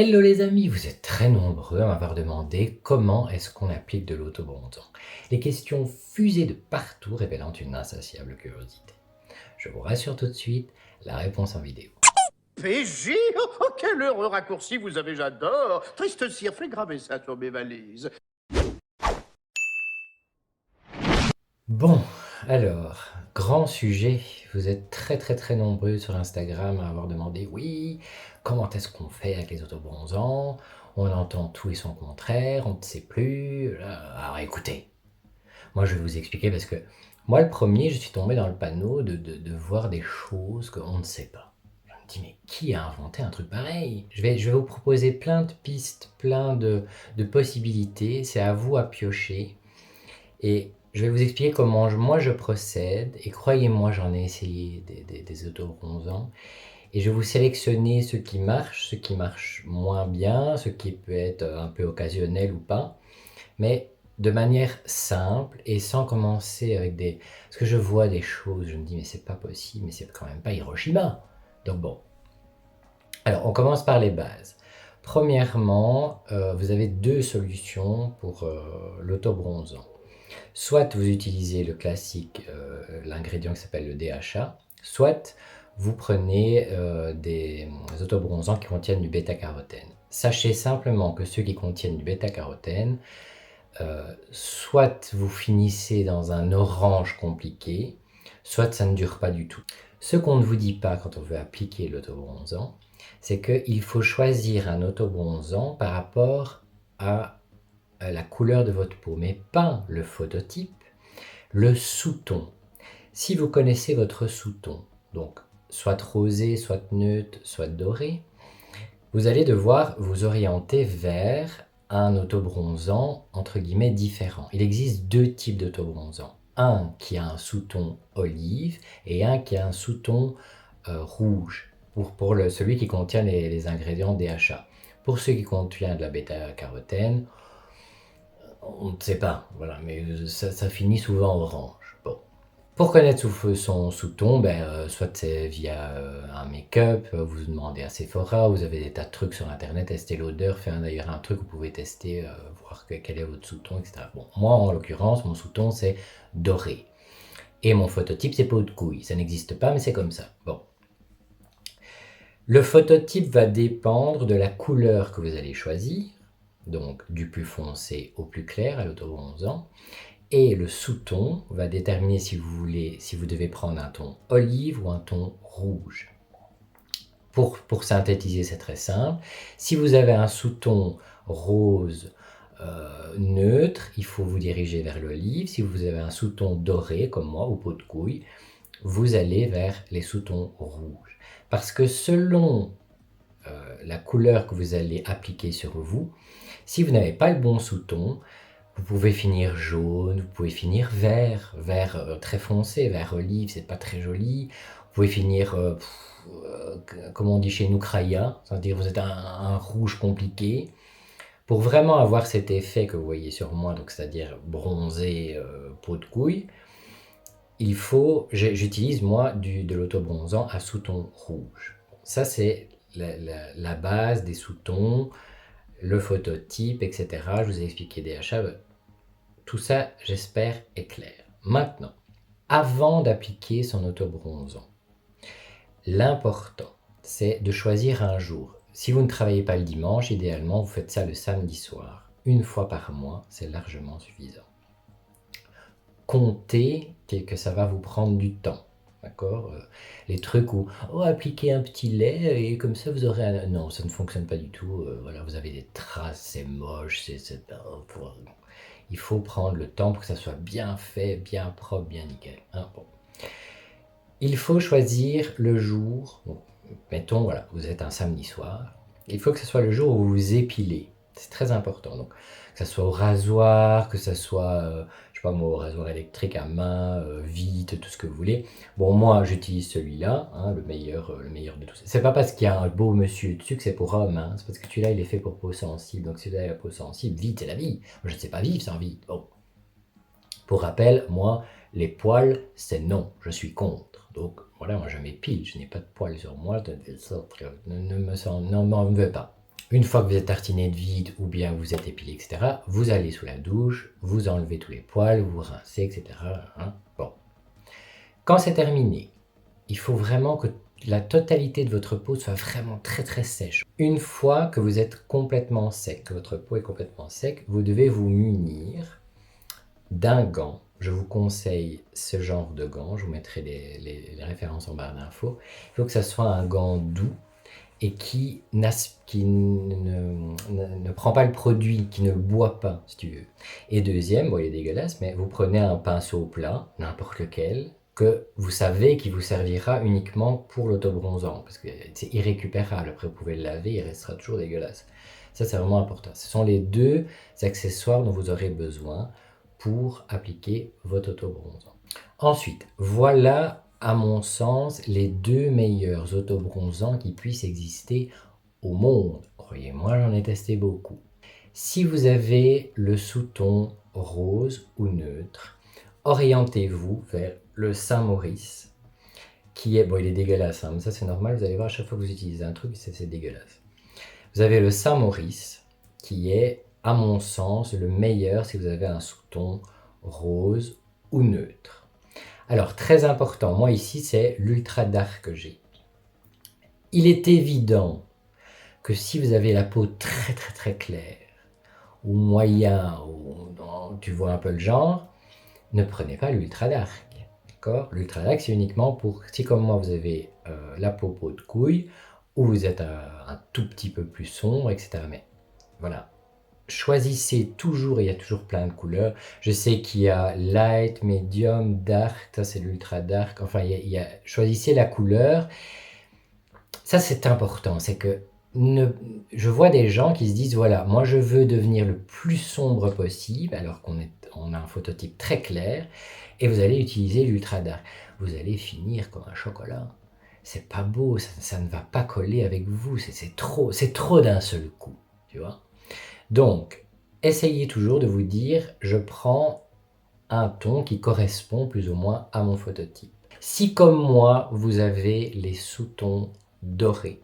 Hello les amis, vous êtes très nombreux à m'avoir demandé comment est-ce qu'on applique de l'autobronzant. Les questions fusées de partout révélant une insatiable curiosité. Je vous rassure tout de suite, la réponse en vidéo. PJ? Oh, quel heureux raccourci vous avez, j'adore. Triste cire, fais graver ça sur mes valises. Bon, alors, grand sujet, vous êtes très nombreux sur Instagram à avoir demandé oui, comment est-ce qu'on fait avec les autobronzants? On entend tout et son contraire, on ne sait plus. Alors écoutez, moi, je vais vous expliquer parce que moi, le premier, je suis tombé dans le panneau de voir des choses qu'on ne sait pas. Je me dis, mais qui a inventé un truc pareil? Je vais vous proposer plein de pistes, plein de possibilités. C'est à vous à piocher. Et je vais vous expliquer comment moi je procède. Et croyez-moi, j'en ai essayé des autobronzants. Et je vais vous sélectionner ceux qui marchent moins bien, ce qui peut être un peu occasionnel ou pas. Mais de manière simple et sans commencer avec des... Parce que je vois des choses, je me dis mais c'est pas possible, mais c'est quand même pas Hiroshima. Donc bon. Alors on commence par les bases. Premièrement, vous avez deux solutions pour l'autobronzant. Soit vous utilisez le classique, l'ingrédient qui s'appelle le DHA, soit vous prenez des autobronzants qui contiennent du bêta-carotène. Sachez simplement que ceux qui contiennent du bêta-carotène, soit vous finissez dans un orange compliqué, soit ça ne dure pas du tout. Ce qu'on ne vous dit pas quand on veut appliquer l'autobronzant, c'est qu'il faut choisir un autobronzant par rapport à la couleur de votre peau, mais pas le phototype, le sous-ton. Si vous connaissez votre sous-ton, donc soit rosé, soit neutre, soit doré, vous allez devoir vous orienter vers un autobronzant entre guillemets différent. Il existe deux types d'autobronzants. Un qui a un sous-ton olive et un qui a un sous-ton rouge, pour celui qui contient les ingrédients DHA. Pour ceux qui contiennent de la bêta-carotène, on ne sait pas, voilà, mais ça finit souvent orange. Bon. Pour connaître son sous-ton, soit c'est via un make-up, vous demandez à Sephora, vous avez des tas de trucs sur internet, testez l'odeur, faire d'ailleurs un truc, vous pouvez tester, voir quel est votre sous-ton, etc. Bon, moi en l'occurrence, mon sous-ton c'est doré. Et mon phototype c'est peau de couille. Ça n'existe pas, mais c'est comme ça. Bon. Le phototype va dépendre de la couleur que vous allez choisir, donc du plus foncé au plus clair à l'autobronzant. Et le sous-ton va déterminer si vous devez prendre un ton olive ou un ton rouge. Pour synthétiser, c'est très simple. Si vous avez un sous-ton rose neutre, il faut vous diriger vers l'olive. Si vous avez un sous-ton doré, comme moi, ou peau de couille, vous allez vers les sous-tons rouges. Parce que selon la couleur que vous allez appliquer sur vous, si vous n'avez pas le bon sous-ton, vous pouvez finir jaune, vous pouvez finir vert, très foncé, vert olive, c'est pas très joli. Vous pouvez finir, comme on dit chez nous, craya, c'est-à-dire vous êtes un rouge compliqué. Pour vraiment avoir cet effet que vous voyez sur moi, donc c'est-à-dire bronzé, peau de couille, j'utilise moi de l'autobronzant à sous-ton rouge. Ça c'est la base des sous-tons, le phototype, etc. Je vous ai expliqué DHA. Tout ça, j'espère, est clair. Maintenant, avant d'appliquer son autobronzant, l'important, c'est de choisir un jour. Si vous ne travaillez pas le dimanche, idéalement, vous faites ça le samedi soir. Une fois par mois, c'est largement suffisant. Comptez que ça va vous prendre du temps. D'accord. Les trucs où, oh, appliquez un petit lait et comme ça vous aurez un... Non, ça ne fonctionne pas du tout. Voilà, vous avez des traces, c'est moche, il faut prendre le temps pour que ça soit bien fait, bien propre, bien nickel. Hein, bon. Il faut choisir le jour. Bon, mettons, voilà, vous êtes un samedi soir. Il faut que ce soit le jour où vous vous épilez. C'est très important. Donc, que ce soit au rasoir, que ce soit, je sais pas moi, au rasoir électrique à main, vite, tout ce que vous voulez. Bon, moi, j'utilise celui-là, hein, le meilleur de tous. C'est pas parce qu'il y a un beau monsieur dessus que c'est pour homme, hein. C'est parce que celui-là, il est fait pour peau sensible. Donc, si vous avez la peau sensible, vite, c'est la vie. Moi, je ne sais pas vivre sans vite. Bon. Pour rappel, moi, les poils, c'est non. Je suis contre. Donc, voilà, moi, je m'épile. Je n'ai pas de poils sur moi. Ne m'en veux pas. Une fois que vous êtes tartiné de vide ou bien vous êtes épilé, etc., vous allez sous la douche, vous enlevez tous les poils, vous rincez, etc. Hein. Bon. Quand c'est terminé, il faut vraiment que la totalité de votre peau soit vraiment très très sèche. Une fois que vous êtes complètement sec, que votre peau est complètement sec, vous devez vous munir d'un gant. Je vous conseille ce genre de gant, je vous mettrai les références en barre d'infos. Il faut que ça soit un gant doux et qui ne prend pas le produit, qui ne le boit pas, si tu veux. Et deuxième, bon, il est dégueulasse, mais vous prenez un pinceau plat, n'importe lequel, que vous savez qui vous servira uniquement pour l'autobronzant, parce que c'est irrécupérable. Après, vous pouvez le laver, il restera toujours dégueulasse. Ça, c'est vraiment important. Ce sont les deux accessoires dont vous aurez besoin pour appliquer votre autobronzant. Ensuite, voilà à mon sens, les deux meilleurs autobronzants qui puissent exister au monde. Croyez-moi, j'en ai testé beaucoup. Si vous avez le sous-ton rose ou neutre, orientez-vous vers le Saint-Maurice, qui est... Bon, il est dégueulasse, hein, mais ça c'est normal, vous allez voir, à chaque fois que vous utilisez un truc, c'est dégueulasse. Vous avez le Saint-Maurice, qui est, à mon sens, le meilleur si vous avez un sous-ton rose ou neutre. Alors, très important, moi ici, c'est l'Ultra Dark que j'ai. Il est évident que si vous avez la peau très très très claire, ou moyen, ou tu vois un peu le genre, ne prenez pas l'Ultra Dark. D'accord ? L'Ultra Dark, c'est uniquement pour, si comme moi vous avez la peau de couille, ou vous êtes un tout petit peu plus sombre, etc. Mais voilà. Choisissez toujours, il y a toujours plein de couleurs. Je sais qu'il y a light, medium, dark, ça c'est l'ultra dark. Enfin, choisissez la couleur. Ça c'est important, c'est que je vois des gens qui se disent, voilà, moi je veux devenir le plus sombre possible, alors qu'on a un phototype très clair, et vous allez utiliser l'ultra dark. Vous allez finir comme un chocolat. C'est pas beau, ça ne va pas coller avec vous, c'est trop d'un seul coup, tu vois. Donc, essayez toujours de vous dire, je prends un ton qui correspond plus ou moins à mon phototype. Si comme moi, vous avez les sous-tons dorés,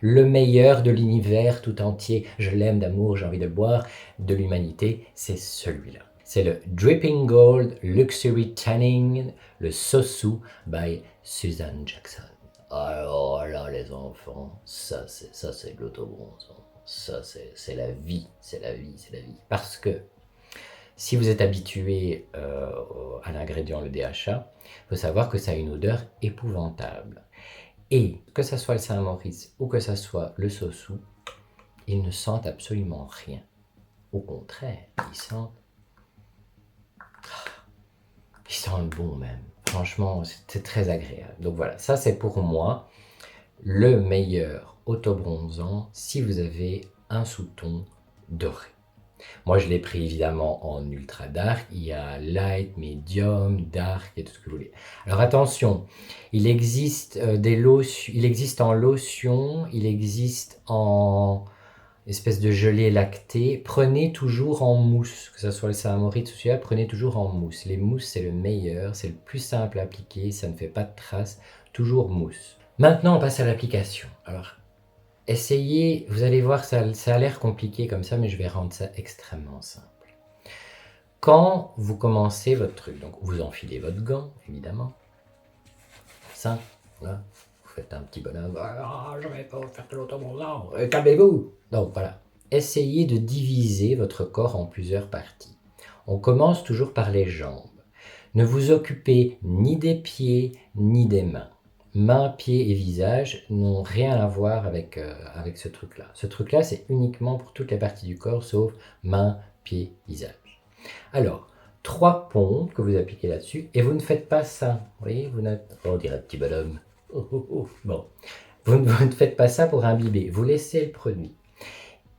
le meilleur de l'univers tout entier, je l'aime d'amour, j'ai envie de boire, de l'humanité, c'est celui-là. C'est le Dripping Gold Luxury Tanning, le Sosu by Suzanne Jackson. Alors là, les enfants, ça c'est de l'autobronzant. Ça, c'est la vie, c'est la vie, c'est la vie. Parce que si vous êtes habitué à l'ingrédient, le DHA, il faut savoir que ça a une odeur épouvantable. Et que ce soit le Saint-Maurice ou que ce soit le Sosu, ils ne sentent absolument rien. Au contraire, ils sentent bon même. Franchement, c'est très agréable. Donc voilà, ça c'est pour moi le meilleur autobronzant si vous avez un sous-ton doré. Moi, je l'ai pris évidemment en ultra dark. Il y a light, medium, dark et tout ce que vous voulez. Alors attention, il existe il existe en lotion, il existe en espèce de gelée lactée. Prenez toujours en mousse, que ce soit le Saint-Maurice ou celui-là, prenez toujours en mousse. Les mousses, c'est le meilleur, c'est le plus simple à appliquer, ça ne fait pas de traces, toujours mousse. Maintenant, on passe à l'application. Alors, essayez, vous allez voir, ça a l'air compliqué comme ça, mais je vais rendre ça extrêmement simple. Quand vous commencez votre truc, donc vous enfilez votre gant, évidemment. Ça, là, vous faites un petit bonhomme. Ah, je vais pas faire de l'autobronzant. Calmez-vous. Donc voilà. Essayez de diviser votre corps en plusieurs parties. On commence toujours par les jambes. Ne vous occupez ni des pieds ni des mains. Mains, pieds et visage n'ont rien à voir avec ce truc-là. Ce truc-là, c'est uniquement pour toutes les parties du corps, sauf mains, pieds, visage. Alors, 3 pompes que vous appliquez là-dessus, et vous ne faites pas ça. Vous voyez, on dirait petit bonhomme. Bon. Vous ne faites pas ça pour imbiber. Vous laissez le produit.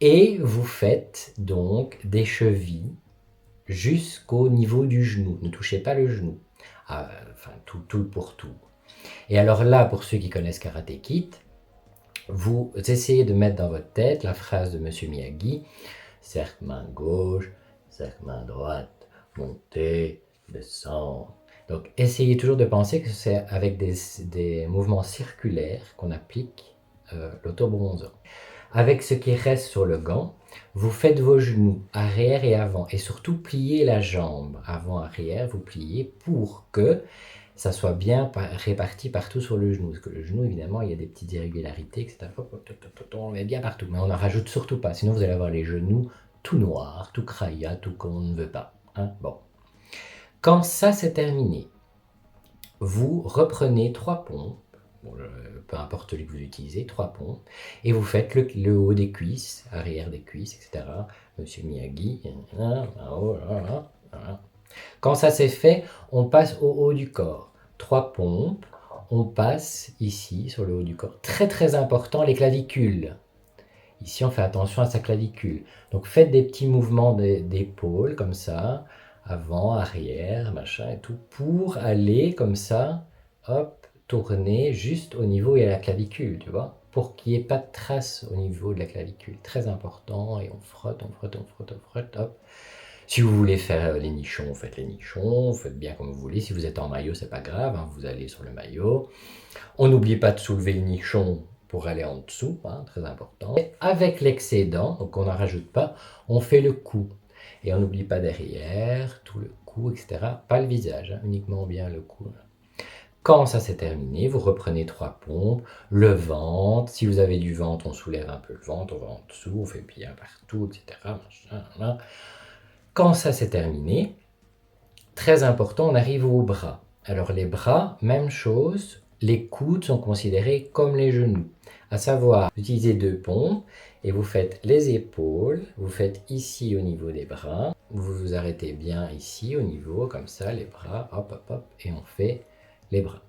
Et vous faites donc des chevilles jusqu'au niveau du genou. Ne touchez pas le genou. Enfin, tout le pourtour. Et alors là, pour ceux qui connaissent Karate Kid, vous essayez de mettre dans votre tête la phrase de Monsieur Miyagi, cercle main gauche, cercle main droite, monter, descendre. Donc essayez toujours de penser que c'est avec des mouvements circulaires qu'on applique l'autobronzant. Avec ce qui reste sur le gant, vous faites vos genoux arrière et avant. Et surtout, pliez la jambe avant-arrière, vous pliez pour que ça soit bien réparti partout sur le genou. Parce que le genou, évidemment, il y a des petites irrégularités, etc. On met bien partout. Mais on n'en rajoute surtout pas. Sinon, vous allez avoir les genoux tout noirs, tout craya, tout comme on ne veut pas. Hein, bon. Quand ça c'est terminé, vous reprenez 3 pompes, bon, peu importe celui que vous utilisez, 3 pompes, et vous faites le haut des cuisses, arrière des cuisses, etc. Monsieur Miyagi, quand ça c'est fait, on passe au haut du corps. 3 pompes, on passe ici sur le haut du corps. Très très important, les clavicules. Ici, on fait attention à sa clavicule. Donc, faites des petits mouvements d'épaule comme ça, avant, arrière, machin et tout, pour aller comme ça, hop, tourner juste au niveau où il y a la clavicule, tu vois, pour qu'il n'y ait pas de trace au niveau de la clavicule. Très important, et on frotte, on frotte, on frotte, on frotte, hop. Si vous voulez faire les nichons, faites les nichons, faites bien comme vous voulez. Si vous êtes en maillot, c'est pas grave, hein, vous allez sur le maillot. On n'oublie pas de soulever le nichon pour aller en dessous, hein, très important. Et avec l'excédent, donc on n'en rajoute pas, on fait le cou. Et on n'oublie pas derrière, tout le cou, etc. Pas le visage, hein, uniquement bien le cou. Quand ça c'est terminé, vous reprenez 3 pompes, le ventre. Si vous avez du ventre, on soulève un peu le ventre, on va en dessous, on fait bien partout, etc. Machin. Quand ça c'est terminé, très important, on arrive aux bras. Alors les bras, même chose, les coudes sont considérés comme les genoux. À savoir, vous utilisez 2 pompes et vous faites les épaules, vous faites ici au niveau des bras, vous vous arrêtez bien ici au niveau, comme ça, les bras, hop, hop, hop, et on fait les bras.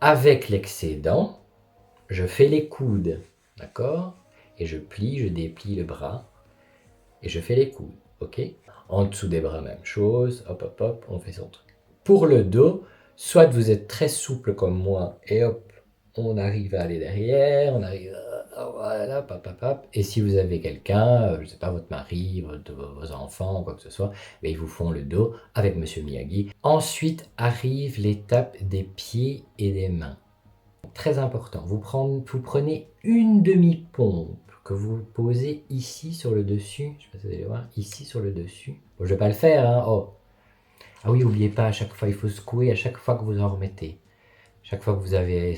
Avec l'excédent, je fais les coudes, d'accord? Et je plie, je déplie le bras et je fais les coudes, ok? En dessous des bras, même chose, hop, hop, hop, on fait son truc. Pour le dos, soit vous êtes très souple comme moi et hop, on arrive à aller derrière, on arrive à, voilà, hop, hop, hop. Et si vous avez quelqu'un, je ne sais pas, votre mari, vos enfants, quoi que ce soit, mais ils vous font le dos avec Monsieur Miyagi. Ensuite arrive l'étape des pieds et des mains. Très important, vous prenez une demi-pompe que vous posez ici sur le dessus. Je sais pas si vous allez voir, ici sur le dessus. Bon, je vais pas le faire, hein. Oh. Ah oui, n'oubliez pas, à chaque fois, il faut secouer à chaque fois que vous en remettez. Chaque fois que vous avez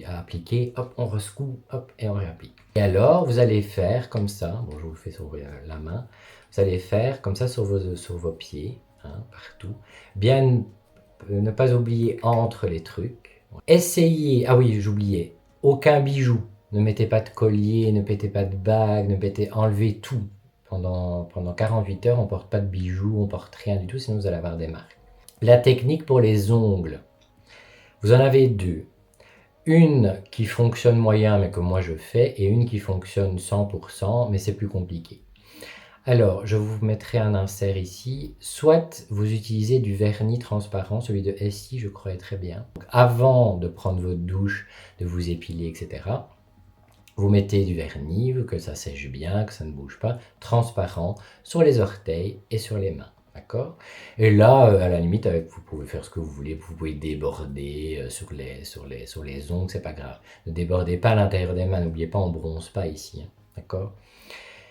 à appliquer, hop, on resecoue, hop, et on réapplique. Et alors, vous allez faire comme ça, bon, je vous le fais sur la main, vous allez faire comme ça sur vos pieds, hein, partout. Bien ne pas oublier entre les trucs. Essayez, ah oui, j'oubliais, aucun bijou. Ne mettez pas de collier, ne mettez pas de bague, enlevez tout. Pendant 48 heures, on ne porte pas de bijoux, on ne porte rien du tout, sinon vous allez avoir des marques. La technique pour les ongles. Vous en avez 2. Une qui fonctionne moyen, mais que moi je fais, et une qui fonctionne 100%, mais c'est plus compliqué. Alors, je vous mettrai un insert ici. Soit vous utilisez du vernis transparent, celui de Essie, je crois est très bien. Donc, avant de prendre votre douche, de vous épiler, etc., vous mettez du vernis, que ça sèche bien, que ça ne bouge pas, transparent, sur les orteils et sur les mains. D'accord? Et là, à la limite, vous pouvez faire ce que vous voulez. Vous pouvez déborder sur les ongles, c'est pas grave. Ne débordez pas à l'intérieur des mains. N'oubliez pas, on bronze pas ici. Hein, d'accord?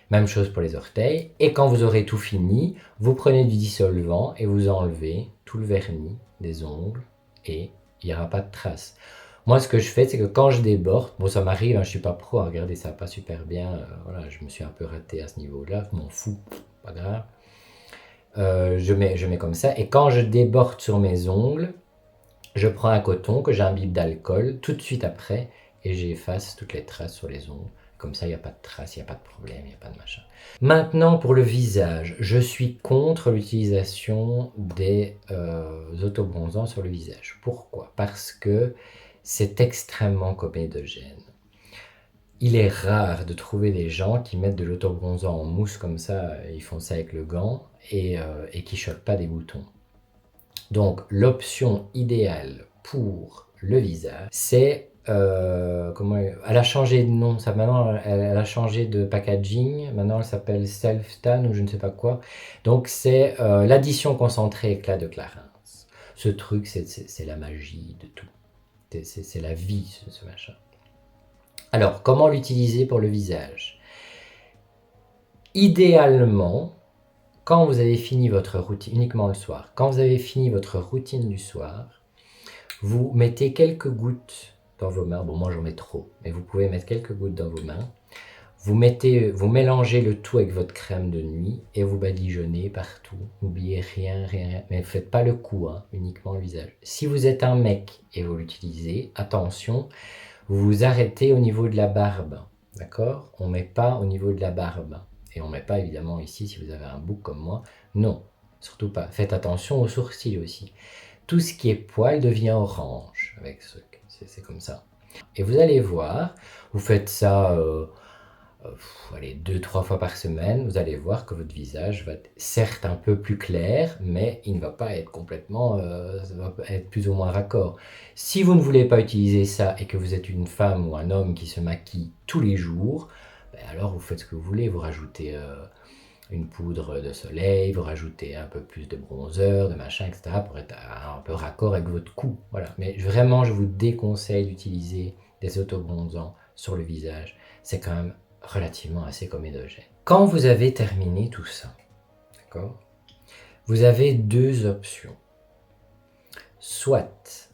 Même chose pour les orteils. Et quand vous aurez tout fini, vous prenez du dissolvant et vous enlevez tout le vernis des ongles et il n'y aura pas de traces. Moi, ce que je fais, c'est que quand je déborde, bon, ça m'arrive, hein, je ne suis pas pro, hein, regardez, ça va pas super bien, voilà, je me suis un peu raté à ce niveau-là, je m'en fous, pas grave. Je mets comme ça, et quand je déborde sur mes ongles, je prends un coton que j'imbibe d'alcool tout de suite après, et j'efface toutes les traces sur les ongles. Comme ça, il n'y a pas de traces, il n'y a pas de problème, il n'y a pas de machin. Maintenant, pour le visage, je suis contre l'utilisation des autobronzants sur le visage. Pourquoi? Parce que c'est extrêmement comédogène. Il est rare de trouver des gens qui mettent de l'autobronzant en mousse comme ça, ils font ça avec le gant, et qui ne choquent pas des boutons. Donc, l'option idéale pour le visage, c'est... elle a changé de nom, ça, maintenant elle a changé de packaging, maintenant elle s'appelle Self-Tan ou je ne sais pas quoi. Donc c'est l'addition concentrée éclat de Clarins. Ce truc, c'est la magie de tout. C'est la vie, ce machin. Alors, comment l'utiliser pour le visage? Idéalement, quand vous avez fini votre routine, uniquement le soir, quand vous avez fini votre routine du soir, vous mettez quelques gouttes dans vos mains. Bon, moi j'en mets trop, mais vous pouvez mettre quelques gouttes dans vos mains. Vous mélangez le tout avec votre crème de nuit et vous badigeonnez partout. N'oubliez rien, rien, rien. Mais ne faites pas le cou, hein, uniquement le visage. Si vous êtes un mec et vous l'utilisez, attention, vous vous arrêtez au niveau de la barbe. D'accord? On ne met pas au niveau de la barbe. Et on ne met pas évidemment ici si vous avez un bouc comme moi. Non, surtout pas. Faites attention aux sourcils aussi. Tout ce qui est poil devient orange avec ce. C'est comme ça. Et vous allez voir, vous faites ça allez, 2-3 fois par semaine, vous allez voir que votre visage va être certes un peu plus clair, mais il ne va pas être complètement, ça va être plus ou moins raccord. Si vous ne voulez pas utiliser ça et que vous êtes une femme ou un homme qui se maquille tous les jours, ben alors vous faites ce que vous voulez, vous rajoutez une poudre de soleil, vous rajoutez un peu plus de bronzer, de machin, etc. pour être un peu raccord avec votre cou. Voilà. Mais vraiment, je vous déconseille d'utiliser des autobronzants sur le visage. C'est quand même relativement assez comédogène. Quand vous avez terminé tout ça, d'accord, vous avez deux options. Soit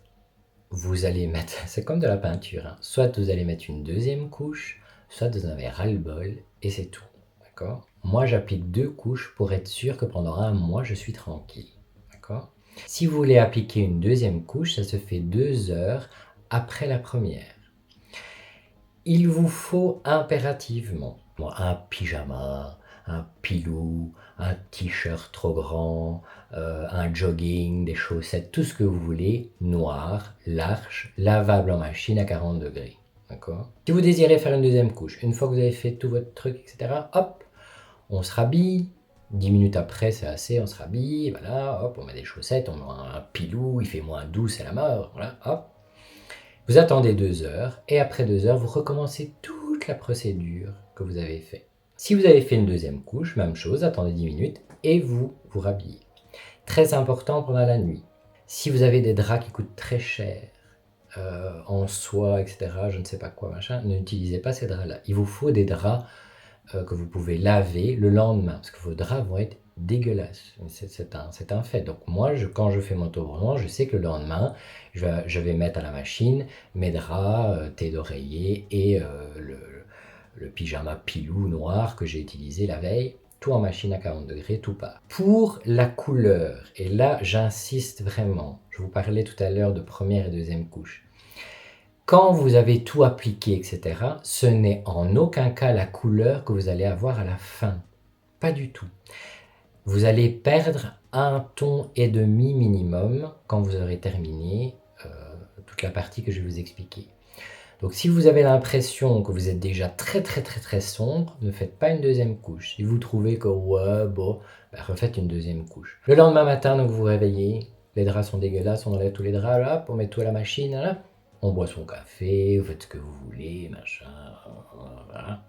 vous allez mettre, c'est comme de la peinture, hein, soit vous allez mettre une deuxième couche, soit vous en avez ras-le-bol et c'est tout. D'accord ? Moi, j'applique 2 couches pour être sûr que pendant un mois, je suis tranquille. D'accord ? Si vous voulez appliquer une deuxième couche, ça se fait 2 heures après la première. Il vous faut impérativement un pyjama, un pilou, un t-shirt trop grand, un jogging, des chaussettes, tout ce que vous voulez, noir, large, lavable en machine à 40 degrés. D'accord ? Si vous désirez faire une deuxième couche, une fois que vous avez fait tout votre truc, etc., hop, on se rhabille. 10 minutes après, c'est assez, on se rhabille, voilà, hop, on met des chaussettes, on met un pilou, il fait moins 12, c'est la mort, voilà, hop. Vous attendez 2 heures, et après 2 heures, vous recommencez toute la procédure que vous avez fait. Si vous avez fait une deuxième couche, même chose, attendez 10 minutes, et vous vous rhabillez. Très important pendant la nuit. Si vous avez des draps qui coûtent très cher, en soie, etc., je ne sais pas quoi, machin, n'utilisez pas ces draps-là. Il vous faut des draps que vous pouvez laver le lendemain, parce que vos draps vont être dégueulasses. C'est un fait. Donc moi, quand je fais mon autobronzant, je sais que le lendemain, je vais mettre à la machine mes draps, thé d'oreiller et le pyjama pilou noir que j'ai utilisé la veille. Tout en machine à 40 degrés, tout part. Pour la couleur, et là j'insiste vraiment, je vous parlais tout à l'heure de première et deuxième couche. Quand vous avez tout appliqué, etc., ce n'est en aucun cas la couleur que vous allez avoir à la fin. Pas du tout. Vous allez perdre 1,5 ton minimum quand vous aurez terminé toute la partie que je vais vous expliquer. Donc si vous avez l'impression que vous êtes déjà très sombre, ne faites pas une deuxième couche. Si vous trouvez que ouais, bon, refaites une deuxième couche. Le lendemain matin, donc vous vous réveillez, les draps sont dégueulasses, on enlève tous les draps, là, on met tout à la machine, là. On boit son café, vous faites ce que vous voulez, machin, voilà.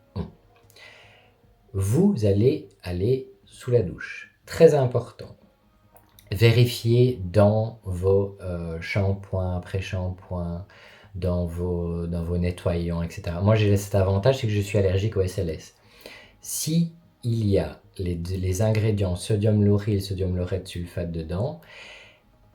Vous allez aller sous la douche. Très important. Vérifiez dans vos shampoings, après-shampoings, dans vos nettoyants, etc. Moi, j'ai cet avantage, c'est que je suis allergique au SLS. Si il y a les ingrédients sodium lauryl, sodium laureth, sulfate dedans,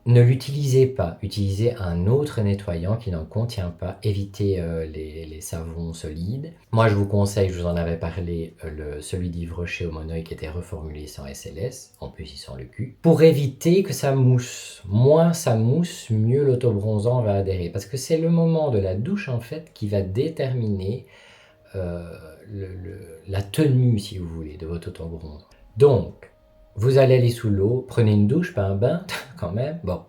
ne l'utilisez pas. Utilisez un autre nettoyant qui n'en contient pas. Évitez les savons solides. Moi, je vous conseille, je vous en avais parlé, celui d'Yves Rocher au monoï qui était reformulé sans SLS. En plus, il sent le cul. Pour éviter que ça mousse. Moins ça mousse, mieux l'autobronzant va adhérer. Parce que c'est le moment de la douche, en fait, qui va déterminer la tenue, si vous voulez, de votre autobronzant. Donc, vous allez aller sous l'eau, prenez une douche, pas un bain, quand même. Bon,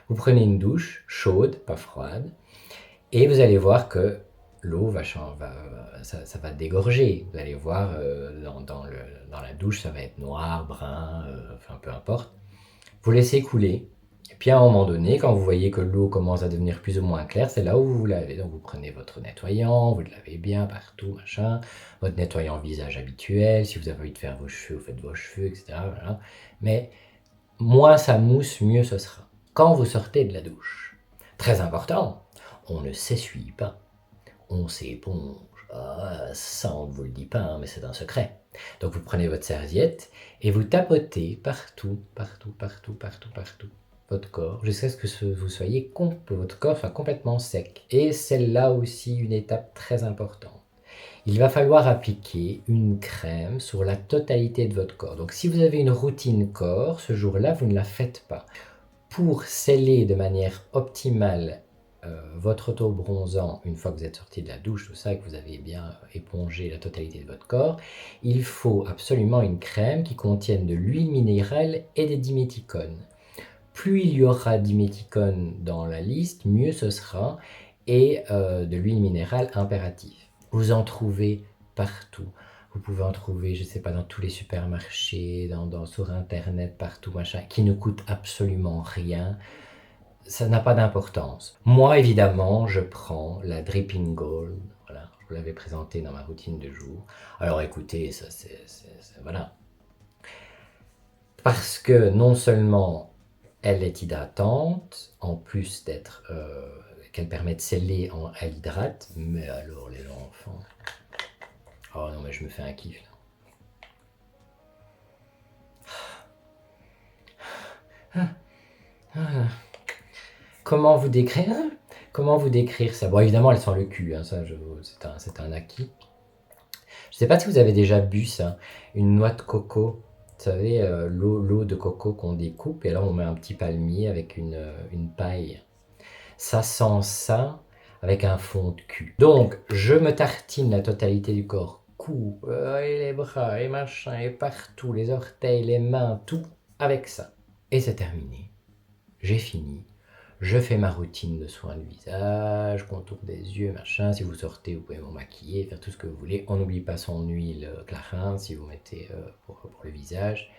vous prenez une douche chaude, pas froide, et vous allez voir que l'eau ça va dégorger. Vous allez voir dans la douche, ça va être noir, brun, enfin peu importe. Vous laissez couler. Et puis à un moment donné, quand vous voyez que l'eau commence à devenir plus ou moins claire, c'est là où vous vous lavez. Donc vous prenez votre nettoyant, vous le lavez bien partout, machin, votre nettoyant visage habituel. Si vous avez envie de faire vos cheveux, vous faites vos cheveux, etc. Voilà. Mais moins ça mousse, mieux ce sera. Quand vous sortez de la douche, très important, on ne s'essuie pas, on s'éponge. Ah, ça on ne vous le dit pas, hein, mais c'est un secret. Donc vous prenez votre serviette et vous tapotez partout, partout, partout, partout, partout votre corps, jusqu'à ce que votre corps soit complètement sec. Et c'est là aussi une étape très importante. Il va falloir appliquer une crème sur la totalité de votre corps. Donc si vous avez une routine corps, ce jour-là, vous ne la faites pas. Pour sceller de manière optimale votre auto-bronzant, une fois que vous êtes sorti de la douche, tout ça, et que vous avez bien épongé la totalité de votre corps, il faut absolument une crème qui contienne de l'huile minérale et des diméthicones. Plus il y aura diméthicones dans la liste, mieux ce sera, et de l'huile minérale impérative. Vous en trouvez partout. Vous pouvez en trouver, je ne sais pas, dans tous les supermarchés, sur Internet, partout, machin, qui ne coûte absolument rien. Ça n'a pas d'importance. Moi, évidemment, je prends la Dripping Gold. Voilà, je vous l'avais présenté dans ma routine de jour. Alors écoutez, ça voilà. Parce que non seulement elle est hydratante, en plus d'être qu'elle permet de sceller, elle hydrate, mais alors les enfants... Oh non, mais je me fais un kiff là. Comment vous décrire ça? Bon, évidemment, elle sent le cul, hein, ça, c'est un acquis. Je ne sais pas si vous avez déjà bu ça, une noix de coco. Vous savez, l'eau de coco qu'on découpe, et alors on met un petit palmier avec une paille. Ça sent ça avec un fond de cul. Donc, je me tartine la totalité du corps. Cou, et les bras, et machin, et partout, les orteils, les mains, tout avec ça. Et c'est terminé. J'ai fini. Je fais ma routine de soins de visage, contour des yeux, machin. Si vous sortez, vous pouvez vous maquiller, faire tout ce que vous voulez. On n'oublie pas son huile Clarins si vous mettez pour le visage.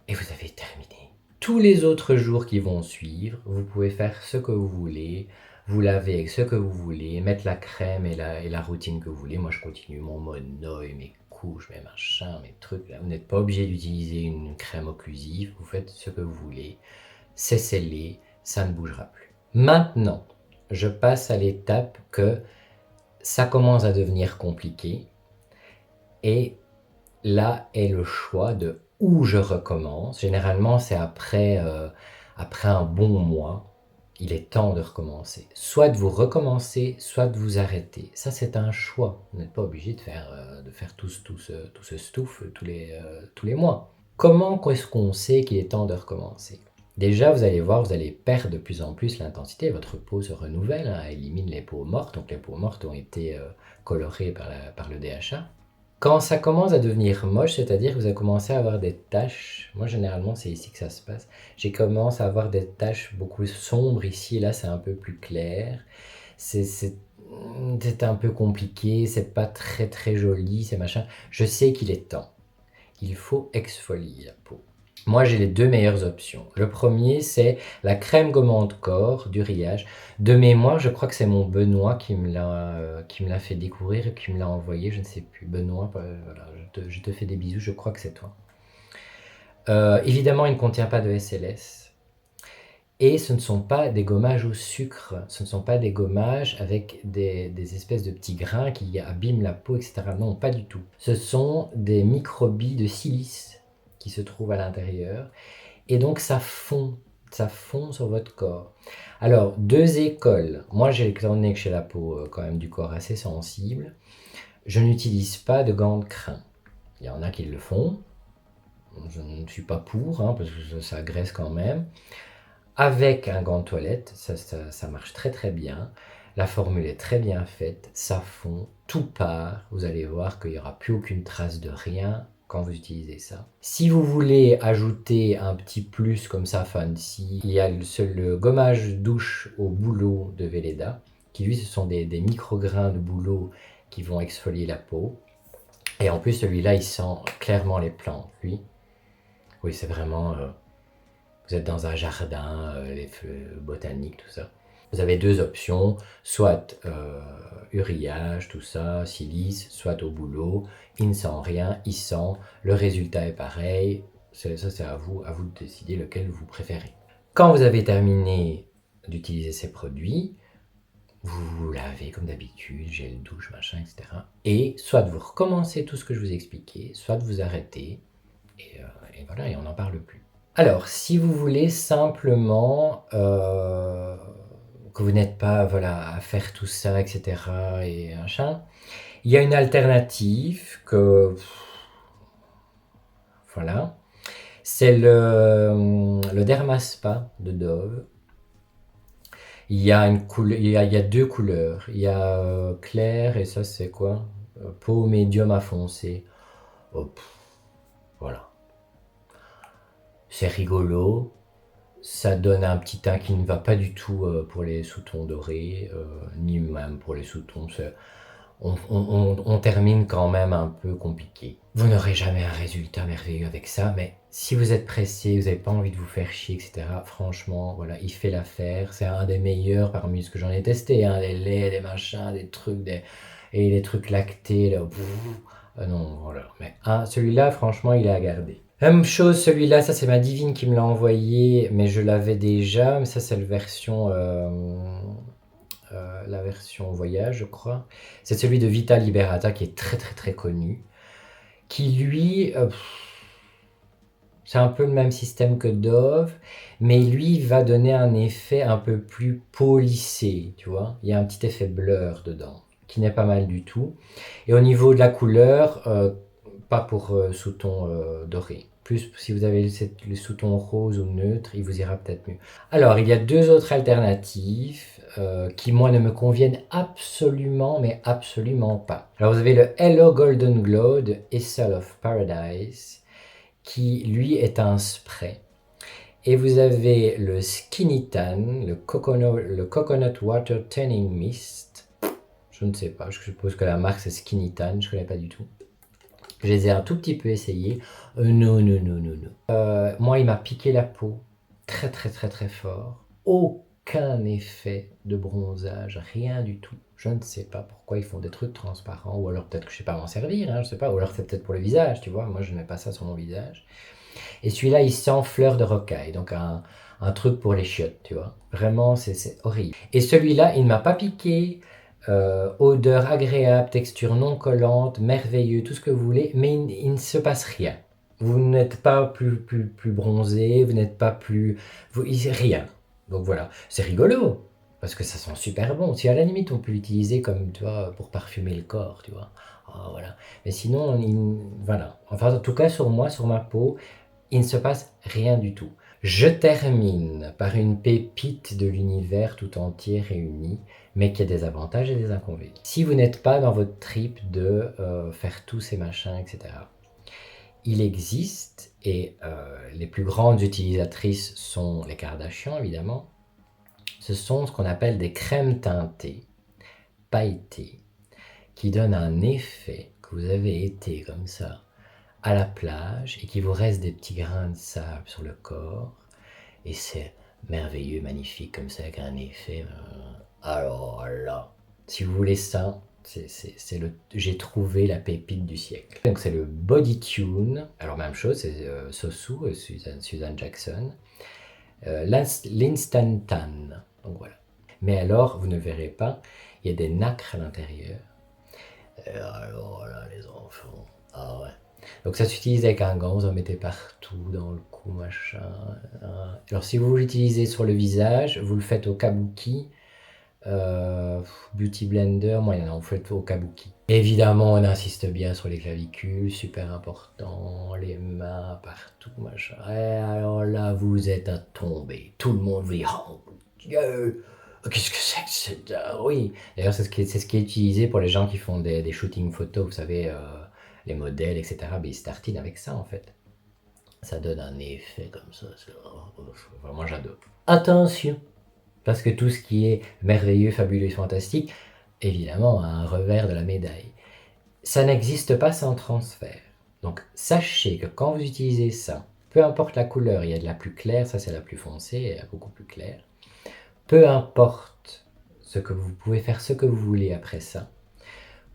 Et vous avez terminé. Tous les autres jours qui vont suivre, vous pouvez faire ce que vous voulez, vous laver avec ce que vous voulez, mettre la crème et la routine que vous voulez. Moi, je continue mon mode Noy, mes couches, mes machins, mes trucs. Là. Vous n'êtes pas obligé d'utiliser une crème occlusive. Vous faites ce que vous voulez. C'est scellé, ça ne bougera plus. Maintenant, je passe à l'étape que ça commence à devenir compliqué. Et là est le choix de où je recommence. Généralement, c'est après un bon mois. Il est temps de recommencer. Soit de vous recommencer, soit de vous arrêter. Ça, c'est un choix. Vous n'êtes pas obligé de faire tout ce stuff tous les mois. Comment est-ce qu'on sait qu'il est temps de recommencer? Déjà, vous allez voir, vous allez perdre de plus en plus l'intensité. Votre peau se renouvelle, hein, elle élimine les peaux mortes. Donc les peaux mortes ont été colorées par le DHA. Quand ça commence à devenir moche, c'est-à-dire que vous avez commencé à avoir des taches, moi généralement c'est ici que ça se passe, j'ai commencé à avoir des taches beaucoup sombres ici, et là c'est un peu plus clair, c'est un peu compliqué, c'est pas très très joli, c'est machin. Je sais qu'il est temps, il faut exfolier la peau. Moi, j'ai les deux meilleures options. Le premier, c'est la crème gommante corps du Riage. De mémoire, je crois que c'est mon Benoît qui me l'a fait découvrir et qui me l'a envoyé. Je ne sais plus. Benoît, voilà, je te fais des bisous. Je crois que c'est toi. Évidemment, il ne contient pas de SLS. Et ce ne sont pas des gommages au sucre. Ce ne sont pas des gommages avec des espèces de petits grains qui abîment la peau, etc. Non, pas du tout. Ce sont des microbilles de silice qui se trouvent à l'intérieur, et donc ça fond sur votre corps. Alors, deux écoles. Moi, étant donné que j'ai la peau quand même du corps assez sensible, je n'utilise pas de gants de crin. Il y en a qui le font. Je ne suis pas pour, hein, parce que ça graisse quand même. Avec un gant de toilette, ça marche très très bien. La formule est très bien faite, ça fond, tout part. Vous allez voir qu'il n'y aura plus aucune trace de rien quand vous utilisez ça. Si vous voulez ajouter un petit plus comme ça fancy, il y a le gommage douche au bouleau de Velleda, qui lui, ce sont des micro-grains de bouleau qui vont exfolier la peau. Et en plus, celui-là, il sent clairement les plantes, lui. Oui, c'est vraiment... vous êtes dans un jardin, les feux botaniques, tout ça. Vous avez deux options, soit uriage, tout ça, silice, soit au bouleau. Il ne sent rien, il sent, le résultat est pareil. Ça, c'est à vous de décider lequel vous préférez. Quand vous avez terminé d'utiliser ces produits, vous vous lavez comme d'habitude, gel douche, machin, etc. Et soit vous recommencez tout ce que je vous ai expliqué, soit vous arrêtez, et voilà, et on n'en parle plus. Alors, si vous voulez simplement que vous n'êtes pas voilà, à faire tout ça, etc. et machin, il y a une alternative que... Voilà. C'est le Dermaspa de Dove. Il y a, il y a deux couleurs. Il y a clair et ça c'est quoi? Peau médium à foncé. Oh, voilà. C'est rigolo. Ça donne un petit teint qui ne va pas du tout pour les sous-tons dorés, ni même pour les sous-tons. On termine quand même un peu compliqué. Vous n'aurez jamais un résultat merveilleux avec ça, mais si vous êtes pressé, vous n'avez pas envie de vous faire chier, etc., franchement, voilà, il fait l'affaire. C'est un des meilleurs parmi ce que j'en ai testé, hein, les laits, des machins, des trucs, et les trucs lactés, là, non, voilà. Mais celui-là, franchement, il est à garder. Même chose, celui-là, ça c'est ma divine qui me l'a envoyé, mais je l'avais déjà, mais ça c'est la version voyage, je crois. C'est celui de Vita Liberata qui est très très très connu. Qui lui, c'est un peu le même système que Dove, mais lui va donner un effet un peu plus polissé, tu vois. Il y a un petit effet blur dedans, qui n'est pas mal du tout. Et au niveau de la couleur, pas pour sous-ton doré. Plus si vous avez le sous-ton rose ou neutre, il vous ira peut-être mieux. Alors, il y a deux autres alternatives qui, moi, ne me conviennent absolument, mais absolument pas. Alors, vous avez le Hello Golden Glow de Essel of Paradise, qui, lui, est un spray. Et vous avez le Skinny Tan, le Coconut Water Tanning Mist. Je ne sais pas, je suppose que la marque c'est Skinny Tan, je ne connais pas du tout. Je les ai un tout petit peu essayés. Non. Moi, il m'a piqué la peau très très très très fort. Aucun effet de bronzage, rien du tout. Je ne sais pas pourquoi ils font des trucs transparents, ou alors peut-être que je ne sais pas m'en servir, hein, je sais pas, ou alors c'est peut-être pour le visage, tu vois. Moi, je ne mets pas ça sur mon visage. Et celui-là, il sent fleur de rocaille, donc un truc pour les chiottes, tu vois. Vraiment, c'est horrible. Et celui-là, il ne m'a pas piqué. Odeur agréable, texture non collante, merveilleux, tout ce que vous voulez, mais il ne se passe rien. Vous n'êtes pas plus bronzé, vous n'êtes pas plus... rien. Donc voilà, c'est rigolo, parce que ça sent super bon. Si à la limite on peut l'utiliser comme, tu vois, pour parfumer le corps, tu vois. Voilà. Mais sinon, voilà. Enfin, en tout cas, sur moi, sur ma peau, il ne se passe rien du tout. Je termine par une pépite de l'univers tout entier réunie, mais qui a des avantages et des inconvénients. Si vous n'êtes pas dans votre trip de faire tous ces machins, etc., il existe, et les plus grandes utilisatrices sont les Kardashians, évidemment. Ce sont ce qu'on appelle des crèmes teintées, pailletées, qui donnent un effet que vous avez été comme ça à la plage et qu'il vous reste des petits grains de sable sur le corps et c'est merveilleux, magnifique comme ça avec un effet. Alors là, si vous voulez ça, j'ai trouvé la pépite du siècle. Donc c'est le Body Tune. Alors même chose, c'est Sosu, Susan Jackson. L'Instant Tan. Donc voilà. Mais alors, vous ne verrez pas, il y a des nacres à l'intérieur. Alors là, les enfants. Ah ouais. Donc ça s'utilise avec un gant, vous en mettez partout, dans le cou, machin. Alors si vous l'utilisez sur le visage, vous le faites au kabuki, Beauty Blender, moyen, vous faites au kabuki. Évidemment, on insiste bien sur les clavicules, super important, les mains, partout, machin. Et alors là, vous êtes à tomber. Tout le monde vous dit, oh mon Dieu, qu'est-ce que c'est que cette... Oui, d'ailleurs, c'est ce qui est utilisé pour les gens qui font des shootings photos, vous savez, les modèles, etc. Mais ils se tartinent avec ça, en fait. Ça donne un effet comme ça. Vraiment, j'adore. Attention, parce que tout ce qui est merveilleux, fabuleux, fantastique, évidemment, a un revers de la médaille. Ça n'existe pas sans transfert. Donc, sachez que quand vous utilisez ça, peu importe la couleur, il y a de la plus claire, ça c'est la plus foncée, et la beaucoup plus claire. Peu importe ce que vous pouvez faire ce que vous voulez après ça.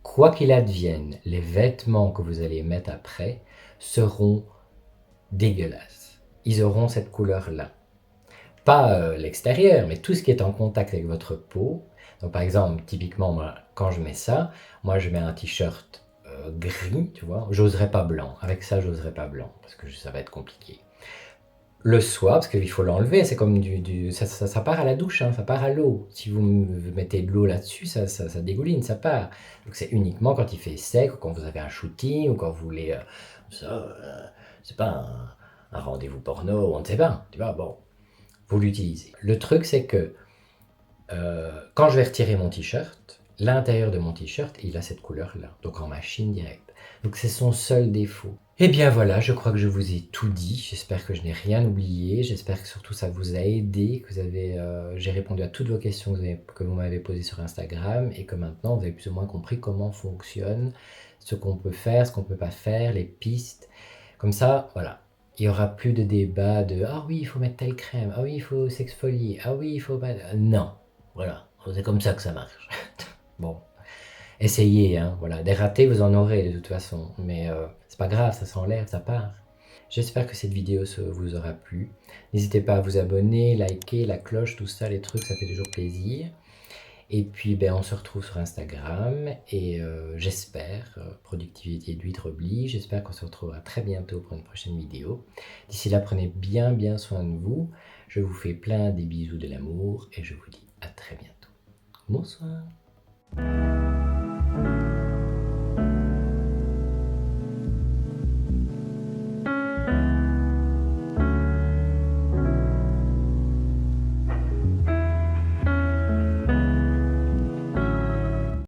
Quoi qu'il advienne, les vêtements que vous allez mettre après seront dégueulasses. Ils auront cette couleur-là. Pas l'extérieur, mais tout ce qui est en contact avec votre peau, Donc par exemple, typiquement, moi, quand je mets ça, moi je mets un t-shirt gris, tu vois, j'oserais pas blanc. Avec ça, j'oserais pas blanc, parce que ça va être compliqué. Le soir, parce qu'il faut l'enlever, c'est comme ça part à la douche, hein, ça part à l'eau. Si vous mettez de l'eau là-dessus, ça dégouline, ça part. Donc c'est uniquement quand il fait sec, ou quand vous avez un shooting, ou quand vous voulez... c'est pas un rendez-vous porno, on ne sait pas, tu vois, bon, vous l'utilisez. Le truc, c'est que quand je vais retirer mon t-shirt, l'intérieur de mon t-shirt, il a cette couleur-là, donc en machine directe. Donc c'est son seul défaut. Et bien voilà, je crois que je vous ai tout dit. J'espère que je n'ai rien oublié. J'espère que surtout ça vous a aidé, que j'ai répondu à toutes vos questions que vous m'avez posées sur Instagram et que maintenant vous avez plus ou moins compris comment fonctionne, ce qu'on peut faire, ce qu'on ne peut pas faire, les pistes. Comme ça, voilà. Il n'y aura plus de débat de ah oui, il faut mettre telle crème, ah oui, il faut s'exfolier, ah oui, il faut pas. Non, voilà, c'est comme ça que ça marche. Bon, essayez, hein, voilà. Des ratés, vous en aurez de toute façon, mais c'est pas grave, ça s'enlève, ça part. J'espère que cette vidéo vous aura plu. N'hésitez pas à vous abonner, liker, la cloche, tout ça, les trucs, ça fait toujours plaisir. Et puis, ben, on se retrouve sur Instagram et j'espère, productivité d'huître oblige, j'espère qu'on se retrouvera très bientôt pour une prochaine vidéo. D'ici là, prenez bien soin de vous. Je vous fais plein des bisous de l'amour et je vous dis à très bientôt. Bonsoir.